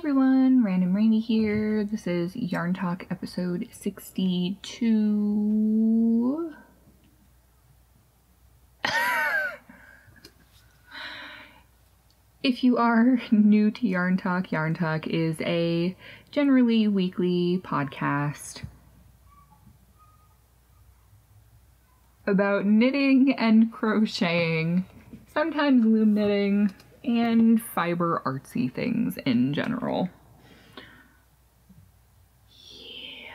everyone, Random Rainy here. This is Yarn Talk episode 62. If you are new to Yarn Talk is a generally weekly podcast about knitting and crocheting, sometimes loom knitting, and fiber artsy things in general. Yeah.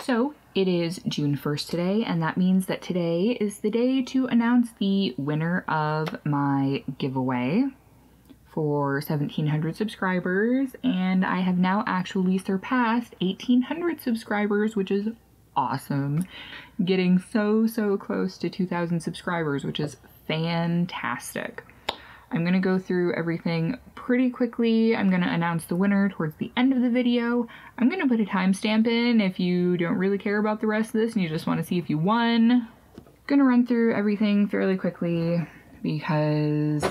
So it is June 1st today, and that means that today is the day to announce the winner of my giveaway for 1,700 subscribers, and I have now actually surpassed 1,800 subscribers, which is awesome. Getting so close to 2,000 subscribers, which is fantastic. I'm going to go through everything pretty quickly. I'm going to announce the winner towards the end of the video. I'm going to put a timestamp in if you don't really care about the rest of this and you just want to see if you won. Going to run through everything fairly quickly because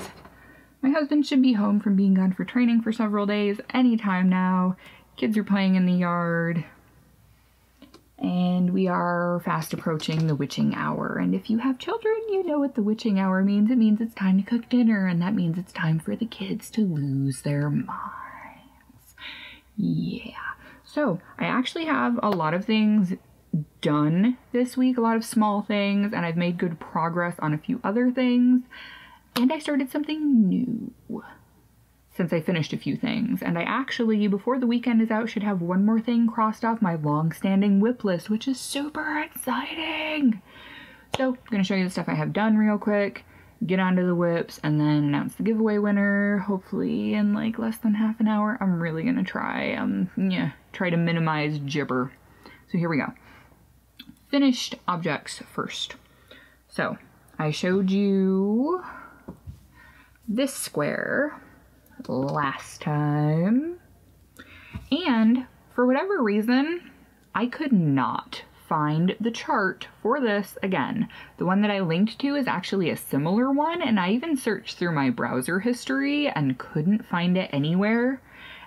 my husband should be home from being gone for training for several days anytime now. Kids are playing in the yard. And we are fast approaching the witching hour. And if you have children, you know what the witching hour means. It means it's time to cook dinner, and that means it's time for the kids to lose their minds. Yeah. So I actually have a lot of things done this week, a lot of small things, and I've made good progress on a few other things. And I started something new since I finished a few things, and I actually, before the weekend is out, should have one more thing crossed off my long-standing whip list, which is super exciting. So I'm going to show you the stuff I have done real quick, get onto the whips, and then announce the giveaway winner, hopefully in like less than half an hour. I'm really going to try to minimize gibber. So here we go. Finished objects first. So I showed you this square last time, and for whatever reason I could not find the chart for this again. The one that I linked to is actually a similar one, and I even searched through my browser history and couldn't find it anywhere.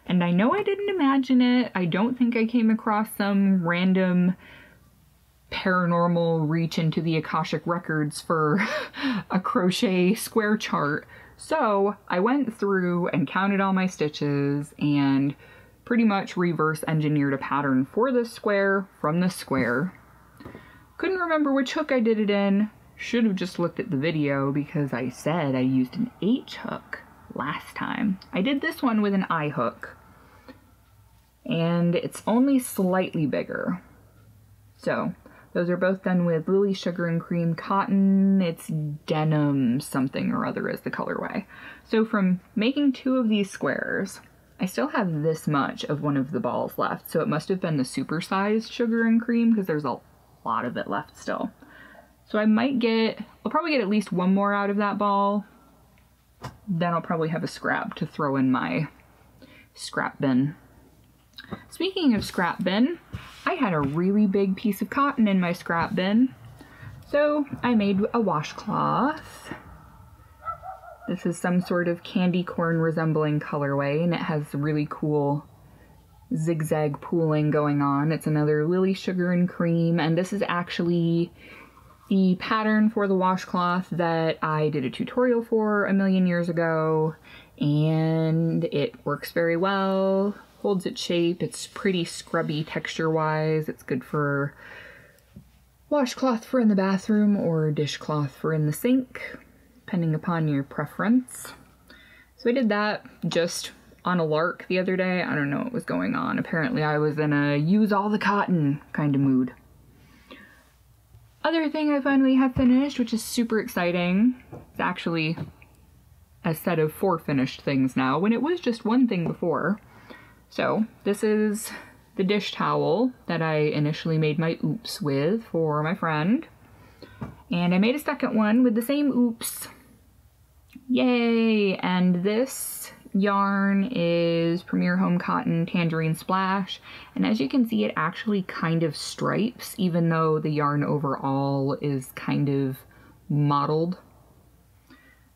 And I know I didn't imagine it. I don't think I came across some random paranormal reach into the Akashic records for a crochet square chart. So I went through and counted all my stitches and pretty much reverse engineered a pattern for this square from this square. Couldn't remember which hook I did it in. Should have just looked at the video because I said I used an H hook last time. I did this one with an I hook, and it's only slightly bigger. So those are both done with Lily Sugar and Cream cotton. It's denim something or other is the colorway. So from making two of these squares, I still have this much of one of the balls left. So it must have been the supersized Sugar and Cream because there's a lot of it left still. So I'll probably get at least one more out of that ball. Then I'll probably have a scrap to throw in my scrap bin. Speaking of scrap bin, I had a really big piece of cotton in my scrap bin, so I made a washcloth. This is some sort of candy corn resembling colorway, and it has really cool zigzag pooling going on. It's another Lily Sugar and Cream, and this is actually the pattern for the washcloth that I did a tutorial for a million years ago, and it works very well. Holds its shape. It's pretty scrubby texture-wise. It's good for washcloth for in the bathroom or dishcloth for in the sink, depending upon your preference. So I did that just on a lark the other day. I don't know what was going on. Apparently I was in a use all the cotton kind of mood. Other thing I finally have finished, which is super exciting. It's actually a set of 4 finished things now, when it was just one thing before. So this is the dish towel that I initially made my oops with for my friend. And I made a second one with the same oops. Yay! And this yarn is Premier Home Cotton Tangerine Splash. And as you can see, it actually kind of stripes, even though the yarn overall is kind of mottled.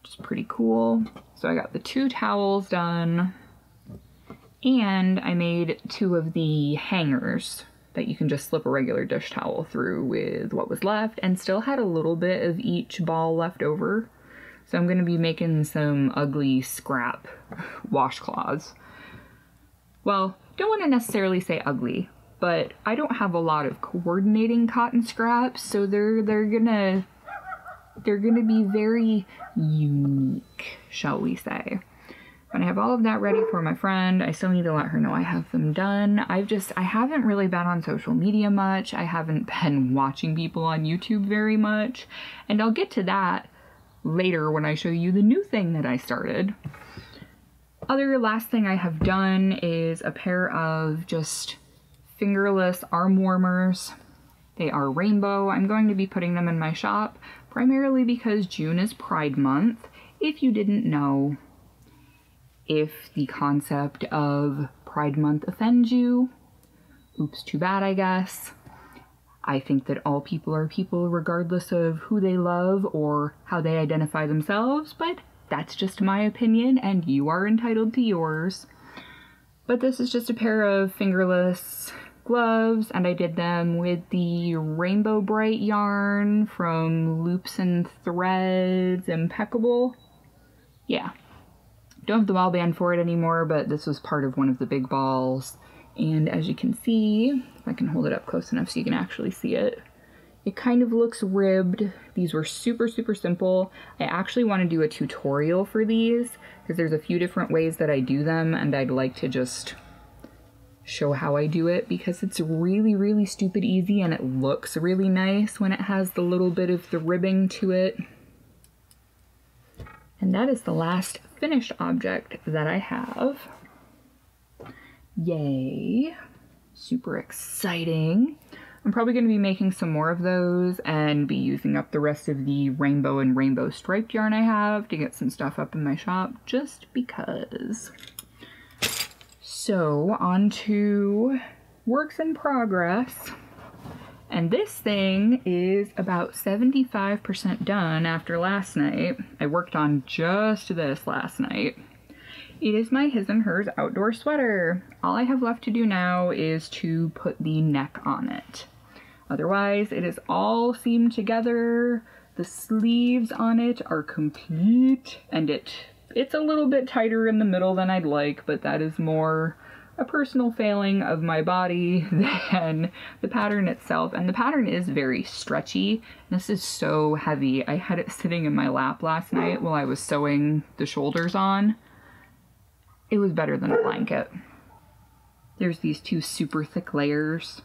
Which is pretty cool. So I got the 2 towels done. And I made 2 of the hangers that you can just slip a regular dish towel through with what was left, and still had a little bit of each ball left over. So I'm going to be making some ugly scrap washcloths. Well, don't want to necessarily say ugly, but I don't have a lot of coordinating cotton scraps, so they're gonna be very unique, shall we say. When I have all of that ready for my friend, I still need to let her know I have them done. I haven't really been on social media much. I haven't been watching people on YouTube very much. And I'll get to that later when I show you the new thing that I started. Last thing I have done is a pair of just fingerless arm warmers. They are rainbow. I'm going to be putting them in my shop primarily because June is Pride Month. If you didn't know, if the concept of Pride Month offends you, oops, too bad, I guess. I think that all people are people regardless of who they love or how they identify themselves, but that's just my opinion and you are entitled to yours. But this is just a pair of fingerless gloves, and I did them with the Rainbow Bright yarn from Loops and Threads Impeccable. Yeah. Don't have the ball band for it anymore, but this was part of one of the big balls. And as you can see, if I can hold it up close enough so you can actually see it, it kind of looks ribbed. These were super, super simple. I actually want to do a tutorial for these because there's a few different ways that I do them, and I'd like to just show how I do it because it's really, really stupid easy and it looks really nice when it has the little bit of the ribbing to it. And that is the last finished object that I have. Yay. Super exciting. I'm probably going to be making some more of those and be using up the rest of the rainbow and rainbow striped yarn I have to get some stuff up in my shop just because. So on to works in progress. And this thing is about 75% done after last night. I worked on just this last night. It is my His and Hers outdoor sweater. All I have left to do now is to put the neck on it. Otherwise, it is all seamed together. The sleeves on it are complete, and it's a little bit tighter in the middle than I'd like, but that is more a personal failing of my body than the pattern itself. And the pattern is very stretchy. This is so heavy. I had it sitting in my lap last night while I was sewing the shoulders on. It was better than a blanket. There's these 2 super thick layers,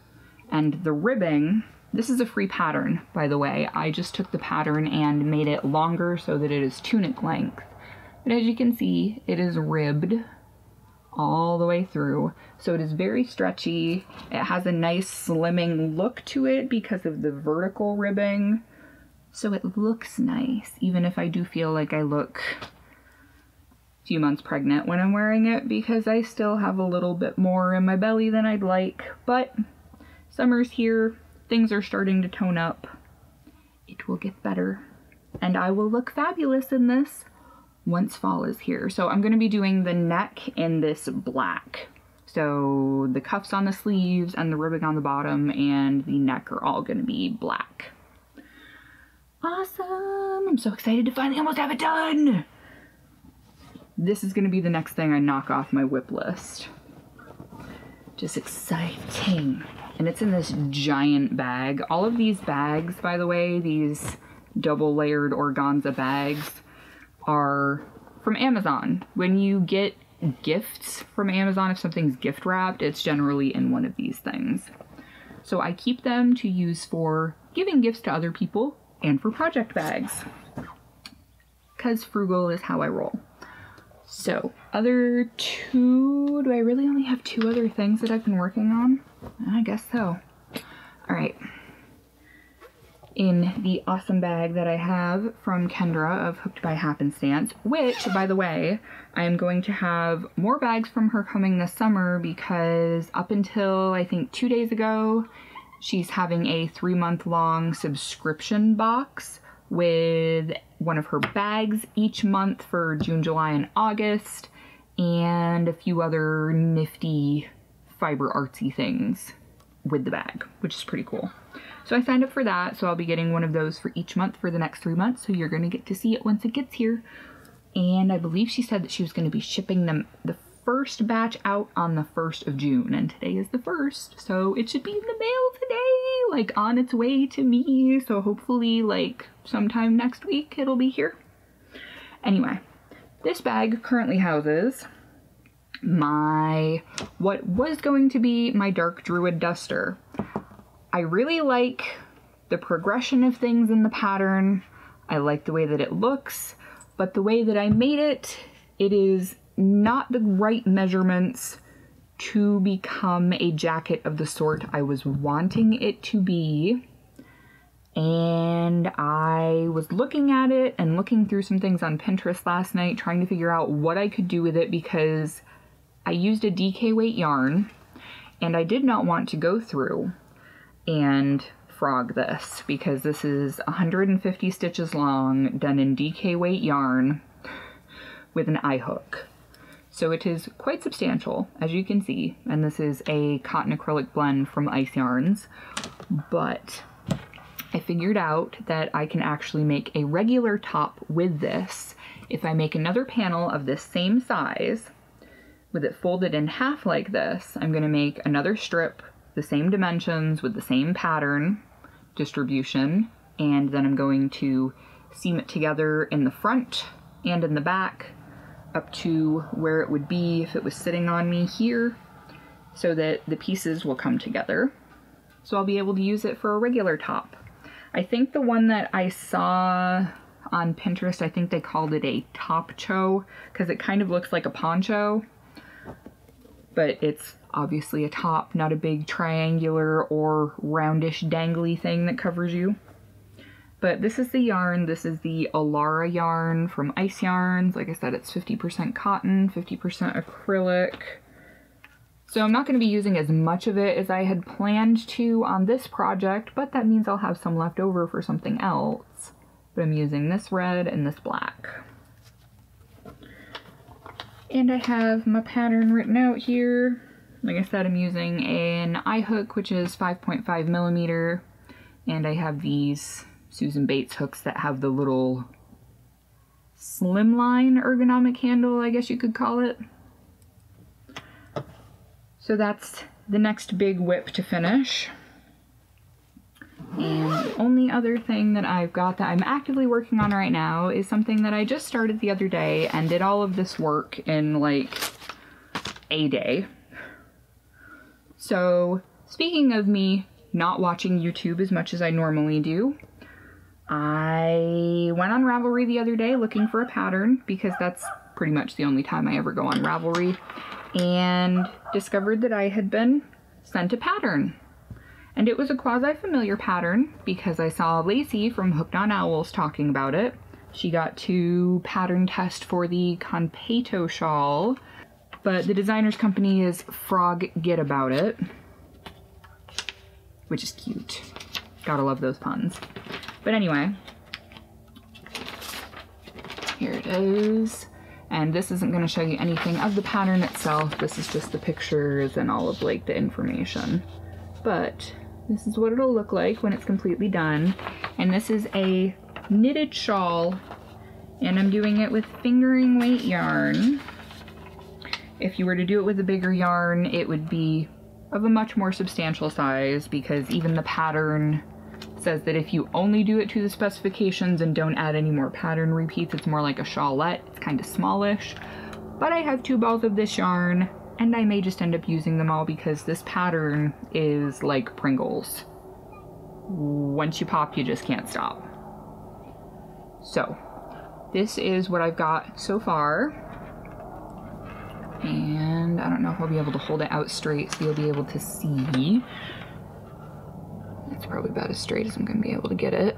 and the ribbing, this is a free pattern, by the way. I just took the pattern and made it longer so that it is tunic length. But as you can see, it is ribbed all the way through, so it is very stretchy. It has a nice slimming look to it because of the vertical ribbing, so it looks nice, even if I do feel like I look a few months pregnant when I'm wearing it because I still have a little bit more in my belly than I'd like. But summer's here, things are starting to tone up. It will get better, and I will look fabulous in this once fall is here. So I'm going to be doing the neck in this black. So the cuffs on the sleeves and the ribbing on the bottom and the neck are all going to be black. Awesome! I'm so excited to finally almost have it done! This is going to be the next thing I knock off my whip list. Just exciting. And it's in this giant bag. All of these bags, by the way, these double layered organza bags, are from Amazon. When you get gifts from Amazon, if something's gift wrapped, it's generally in one of these things. So I keep them to use for giving gifts to other people and for project bags, because frugal is how I roll. So other 2, do I really only have 2 other things that I've been working on? I guess so. All right. In the awesome bag that I have from Kendra of Hooked by Happenstance, which, by the way, I am going to have more bags from her coming this summer because up until, I think, 2 days ago, she's having a 3-month-long subscription box with one of her bags each month for June, July, and August. and a few other nifty fiber artsy things with the bag, which is pretty cool. So I signed up for that, so I'll be getting one of those for each month for the next 3 months, so you're gonna get to see it once it gets here. And I believe she said that she was gonna be shipping them the first batch out on the 1st of June, and today is the 1st, so it should be in the mail today, like on its way to me, so hopefully like sometime next week it'll be here. Anyway, this bag currently houses what was going to be my dark Druid duster. I really like the progression of things in the pattern. I like the way that it looks, but the way that I made it, it is not the right measurements to become a jacket of the sort I was wanting it to be. And I was looking at it and looking through some things on Pinterest last night, trying to figure out what I could do with it, because I used a DK weight yarn and I did not want to go through and frog this, because this is 150 stitches long, done in DK weight yarn with an eye hook. So it is quite substantial, as you can see, and this is a cotton acrylic blend from Ice Yarns, but I figured out that I can actually make a regular top with this if I make another panel of this same size, with it folded in half like this. I'm going to make another strip, the same dimensions with the same pattern distribution, and then I'm going to seam it together in the front and in the back up to where it would be if it was sitting on me here, so that the pieces will come together. So I'll be able to use it for a regular top. I think the one that I saw on Pinterest, I think they called it a top cho, because it kind of looks like a poncho, but it's obviously a top, not a big triangular or roundish dangly thing that covers you. But this is the yarn. This is the Alara yarn from Ice Yarns. Like I said, it's 50% cotton, 50% acrylic. So I'm not going to be using as much of it as I had planned to on this project, but that means I'll have some left over for something else. But I'm using this red and this black. And I have my pattern written out here. Like I said, I'm using an eye hook, which is 5.5 millimeter, and I have these Susan Bates hooks that have the little slimline ergonomic handle, I guess you could call it. So that's the next big whip to finish. And the only other thing that I've got that I'm actively working on right now is something that I just started the other day and did all of this work in like a day. So speaking of me not watching YouTube as much as I normally do, I went on Ravelry the other day looking for a pattern, because that's pretty much the only time I ever go on Ravelry, and discovered that I had been sent a pattern. And it was a quasi-familiar pattern because I saw Lacey from Hooked on Owls talking about it. She got to pattern test for the Conpeto shawl, but the designer's company is Frog Get About It, which is cute. Gotta love those puns. But anyway, here it is. And this isn't going to show you anything of the pattern itself. This is just the pictures and all of like the information. But this is what it'll look like when it's completely done. And this is a knitted shawl, and I'm doing it with fingering weight yarn. If you were to do it with a bigger yarn, it would be of a much more substantial size, because even the pattern says that if you only do it to the specifications and don't add any more pattern repeats, it's more like a shawlette. It's kind of smallish. But I have 2 balls of this yarn, and I may just end up using them all because this pattern is like Pringles. Once you pop, you just can't stop. So, this is what I've got so far. And I don't know if I'll be able to hold it out straight so you'll be able to see. It's probably about as straight as I'm going to be able to get it.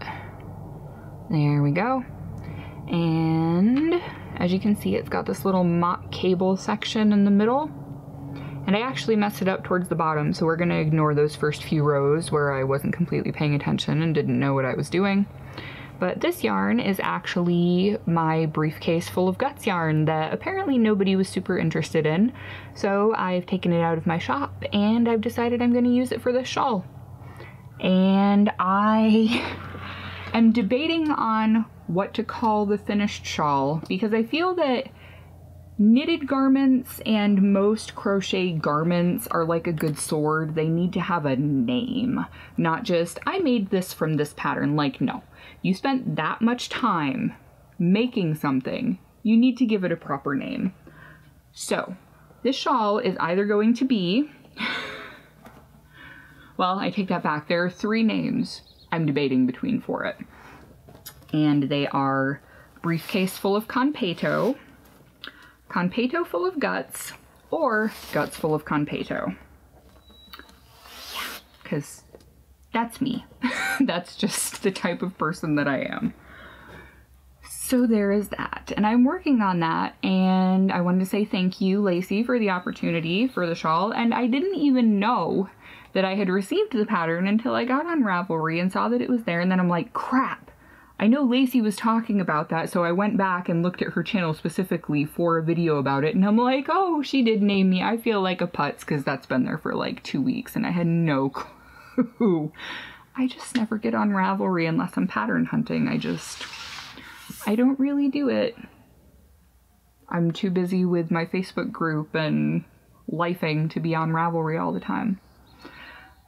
There we go. And as you can see, it's got this little mock cable section in the middle. And I actually messed it up towards the bottom, so we're going to ignore those first few rows where I wasn't completely paying attention and didn't know what I was doing. But this yarn is actually my briefcase full of guts yarn that apparently nobody was super interested in. So I've taken it out of my shop and I've decided I'm going to use it for this shawl. And I am debating on what to call the finished shawl, because I feel that knitted garments and most crochet garments are like a good sword. They need to have a name, not just, I made this from this pattern. Like, no, you spent that much time making something. You need to give it a proper name. So this shawl is either going to be, well, I take that back. There are 3 names I'm debating between for it. And they are briefcase full of conpeto, conpeto full of guts, or guts full of conpeto. Yeah, because that's me. That's just the type of person that I am. So there is that, and I'm working on that, and I wanted to say thank you, Lacey, for the opportunity for the shawl, and I didn't even know that I had received the pattern until I got on Ravelry and saw that it was there, and then I'm like, crap, I know Lacey was talking about that, so I went back and looked at her channel specifically for a video about it, and I'm like, oh, she did name me. I feel like a putz, because that's been there for like 2 weeks, and I had no clue. I just never get on Ravelry unless I'm pattern hunting. I don't really do it. I'm too busy with my Facebook group and lifing to be on Ravelry all the time.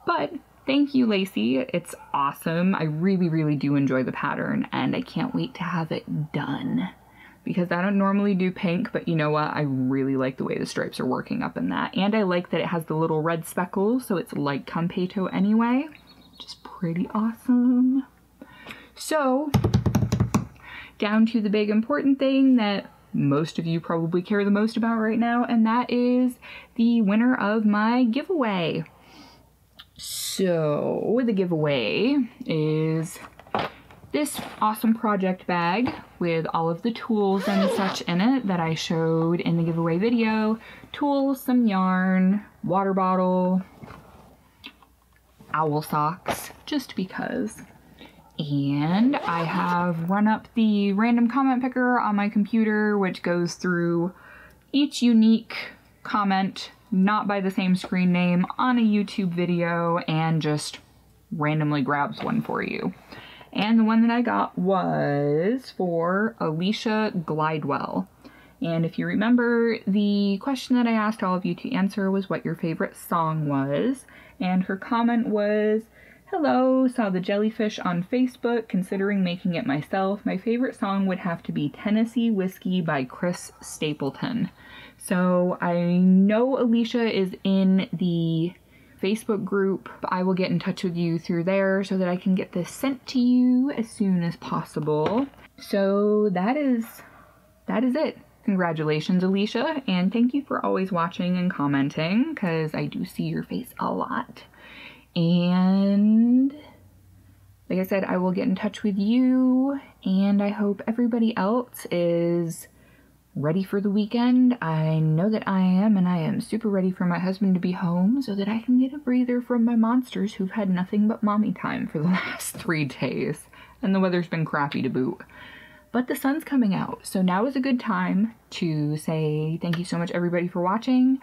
But thank you, Lacey. It's awesome. I really, really do enjoy the pattern, and I can't wait to have it done. Because I don't normally do pink, but you know what? I really like the way the stripes are working up in that. And I like that it has the little red speckles, so it's like conpeto anyway, which is pretty awesome. So, down to the big important thing that most of you probably care the most about right now, and that is the winner of my giveaway. So the giveaway is this awesome project bag with all of the tools and such in it that I showed in the giveaway video. Tools, some yarn, water bottle, owl socks, just because. And I have run up the random comment picker on my computer, which goes through each unique comment, not by the same screen name, on a YouTube video, and just randomly grabs one for you. And the one that I got was for Alicia Glidewell. And if you remember, the question that I asked all of you to answer was what your favorite song was. And her comment was, hello, saw the jellyfish on Facebook, considering making it myself. My favorite song would have to be Tennessee Whiskey by Chris Stapleton. So I know Alicia is in the Facebook group. I will get in touch with you through there so that I can get this sent to you as soon as possible. So that is it. Congratulations, Alicia, and thank you for always watching and commenting, because I do see your face a lot. And like I said, I will get in touch with you, and I hope everybody else is ready for the weekend. I know that I am, and I am super ready for my husband to be home so that I can get a breather from my monsters who've had nothing but mommy time for the last 3 days. And the weather's been crappy to boot. But the sun's coming out, so now is a good time to say thank you so much, everybody, for watching.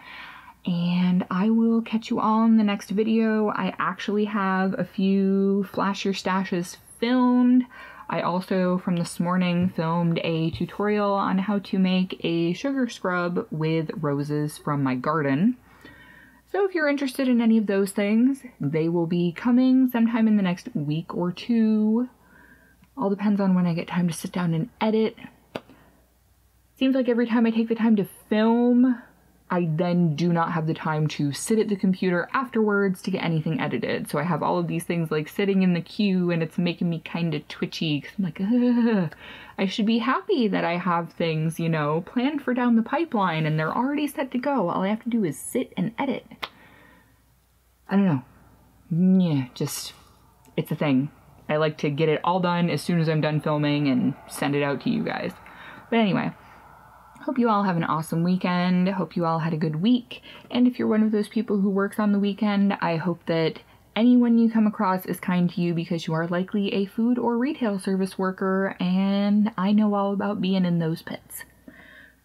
And I will catch you all in the next video. I actually have a few Flash Your Stashes filmed. I also, from this morning, filmed a tutorial on how to make a sugar scrub with roses from my garden. So if you're interested in any of those things, they will be coming sometime in the next week or 2. All depends on when I get time to sit down and edit. Seems like every time I take the time to film, I then do not have the time to sit at the computer afterwards to get anything edited. So I have all of these things like sitting in the queue, and it's making me kind of twitchy, because I'm like, ugh. I should be happy that I have things, you know, planned for down the pipeline and they're already set to go. All I have to do is sit and edit. I don't know. Yeah, just, it's a thing. I like to get it all done as soon as I'm done filming and send it out to you guys. But anyway, hope you all have an awesome weekend. Hope you all had a good week. And if you're one of those people who works on the weekend, I hope that anyone you come across is kind to you because you are likely a food or retail service worker, and I know all about being in those pits.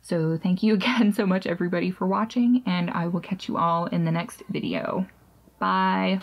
So thank you again so much everybody for watching, and I will catch you all in the next video. Bye!